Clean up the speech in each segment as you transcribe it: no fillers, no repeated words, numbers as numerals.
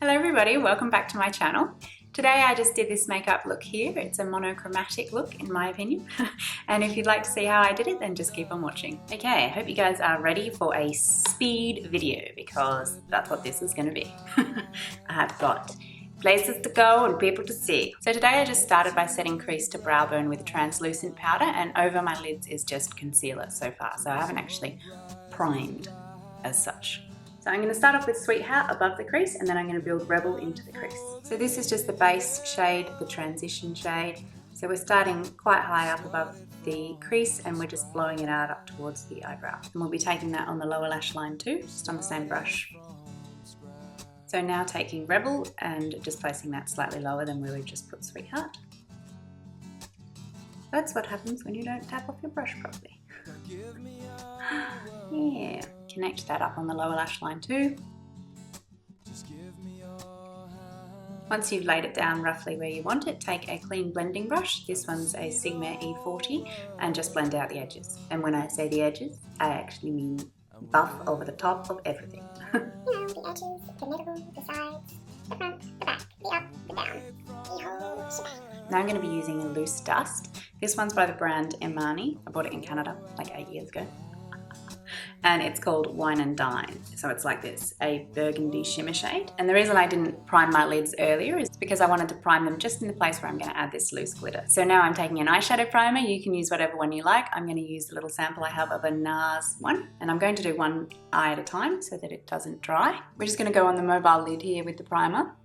Hello everybody, welcome back to my channel. Today I just did this makeup look here. It's a monochromatic look in my opinion. And if you'd like to see how I did it, then just keep on watching. Okay, I hope you guys are ready for a speed video because that's what this is going to be. I've got places to go and people to see. So today I just started by setting crease to brow bone with translucent powder, and over my lids is just concealer so far. So I haven't actually primed as such. So I'm going to start off with Sweetheart above the crease, and then I'm going to build Rebel into the crease. So this is just the base shade, the transition shade. So we're starting quite high up above the crease and we're just blowing it out up towards the eyebrow. And we'll be taking that on the lower lash line too, just on the same brush. So now taking Rebel and just placing that slightly lower than where we've just put Sweetheart. That's what happens when you don't tap off your brush properly. Yeah. Connect that up on the lower lash line too. Once you've laid it down roughly where you want it, take a clean blending brush. This one's a Sigma E40 and just blend out the edges. And when I say the edges, I actually mean buff over the top of everything. You know, the edges, the middle, the sides, the front, the back, the up, the down, the whole shebang. Now I'm going to be using a loose dust. This one's by the brand Emani. I bought it in Canada like 8 years ago. And it's called Wine and Dine. So it's like this, a burgundy shimmer shade. And the reason I didn't prime my lids earlier is because I wanted to prime them just in the place where I'm going to add this loose glitter. So now I'm taking an eyeshadow primer. You can use whatever one you like. I'm going to use the little sample I have of a Nars one. And I'm going to do one eye at a time so that it doesn't dry. We're just going to go on the mobile lid here with the primer.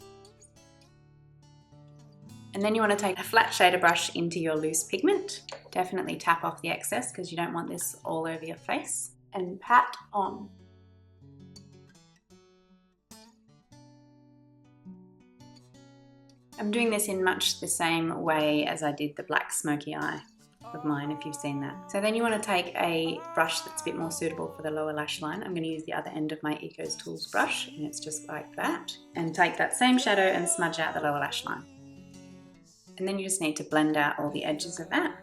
And then you want to take a flat shader brush into your loose pigment. Definitely tap off the excess because you don't want this all over your face. And pat on. I'm doing this in much the same way as I did the black smoky eye of mine, if you've seen that. So then you want to take a brush that's a bit more suitable for the lower lash line. I'm going to use the other end of my Ecos Tools brush, and it's just like that. And take that same shadow and smudge out the lower lash line. And then you just need to blend out all the edges of that.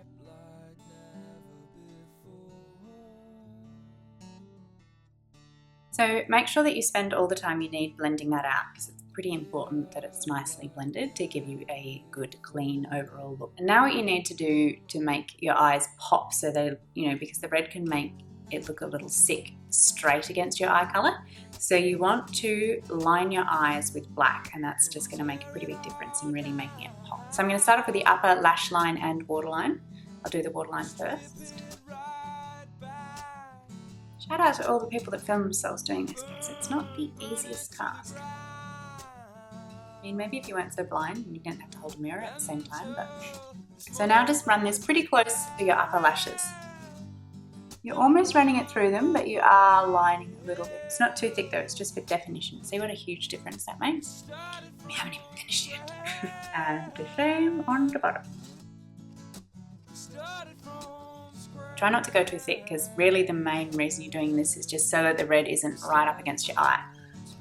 So make sure that you spend all the time you need blending that out because it's pretty important that it's nicely blended to give you a good clean overall look. And now what you need to do to make your eyes pop so they, because the red can make it look a little sick straight against your eye color. So you want to line your eyes with black, and that's just going to make a pretty big difference in really making it pop. So I'm going to start off with the upper lash line and waterline. I'll do the waterline first. Shout out to all the people that film themselves doing this because it's not the easiest task. I mean, maybe if you weren't so blind and you didn't have to hold a mirror at the same time, but... So now just run this pretty close to your upper lashes. You're almost running it through them, but you are lining a little bit. It's not too thick though, it's just for definition. See what a huge difference that makes? We haven't even finished yet. And the same on the bottom. Try not to go too thick because really the main reason you're doing this is just so that the red isn't right up against your eye.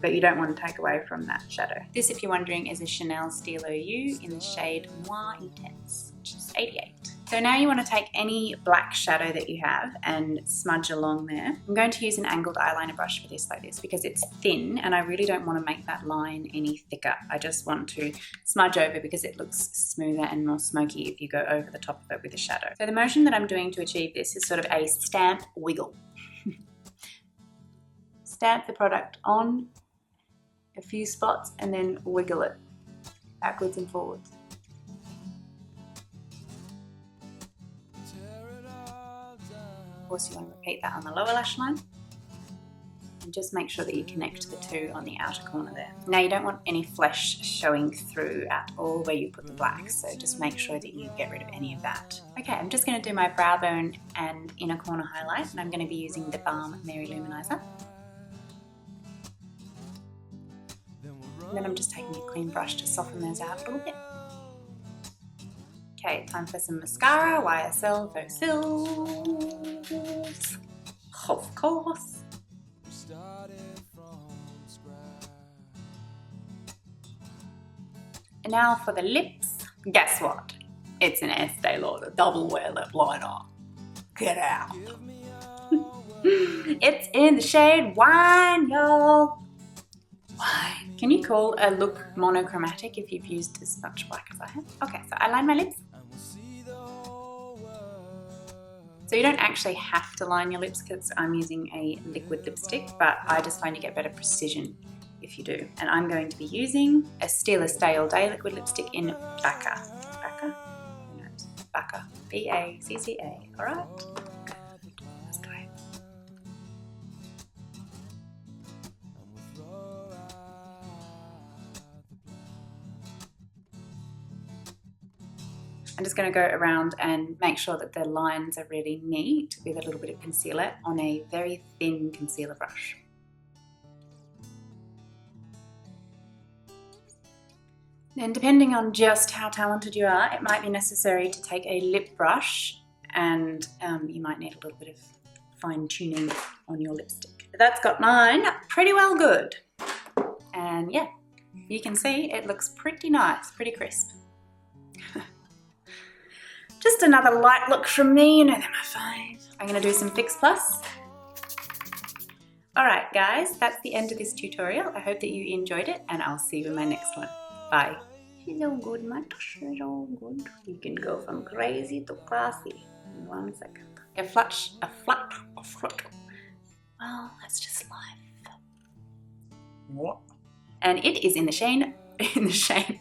But you don't want to take away from that shadow. This, if you're wondering, is a Chanel Stylo U in the shade Noir Intense, which is 88. So now you want to take any black shadow that you have and smudge along there. I'm going to use an angled eyeliner brush for this like this because it's thin and I really don't want to make that line any thicker. I just want to smudge over because it looks smoother and more smoky if you go over the top of it with a shadow. So the motion that I'm doing to achieve this is sort of a stamp wiggle. Stamp the product on a few spots and then wiggle it backwards and forwards. Of course, you want to repeat that on the lower lash line and just make sure that you connect the two on the outer corner there. Now you don't want any flesh showing through at all where you put the black, so just make sure that you get rid of any of that. Okay, I'm just going to do my brow bone and inner corner highlight, and I'm going to be using the Blam Mary Luminizer. And then I'm just taking a clean brush to soften those out a little bit. Okay, time for some mascara, Ysl Faux cils, of course. And now for the lips, guess what? It's an Estee Lauder double wear lip liner. Get out. It's in the shade Wine, y'all. Wine. Can you call a look monochromatic if you've used as much black as I have? Okay, so I line my lips. So you don't actually have to line your lips because I'm using a liquid lipstick, but I just find you get better precision if you do. And I'm going to be using a Stilla Stay All Day liquid lipstick in Bacca. Bacca? Who knows? Bacca. B-A-C-C-A. All right? Let's go. I'm just going to go around and make sure that the lines are really neat with a little bit of concealer on a very thin concealer brush. Then depending on just how talented you are, it might be necessary to take a lip brush and you might need a little bit of fine tuning on your lipstick. But that's got mine pretty well good. And yeah, you can see it looks pretty nice, pretty crisp. Just another light look from me, you know they're my fave. I'm gonna do some Fix Plus. All right, guys, that's the end of this tutorial. I hope that you enjoyed it, and I'll see you in my next one. Bye. She's all good, Matt. She's all good. You can go from crazy to classy in 1 second. A flat. Well, that's just life. What? And it is in the shade.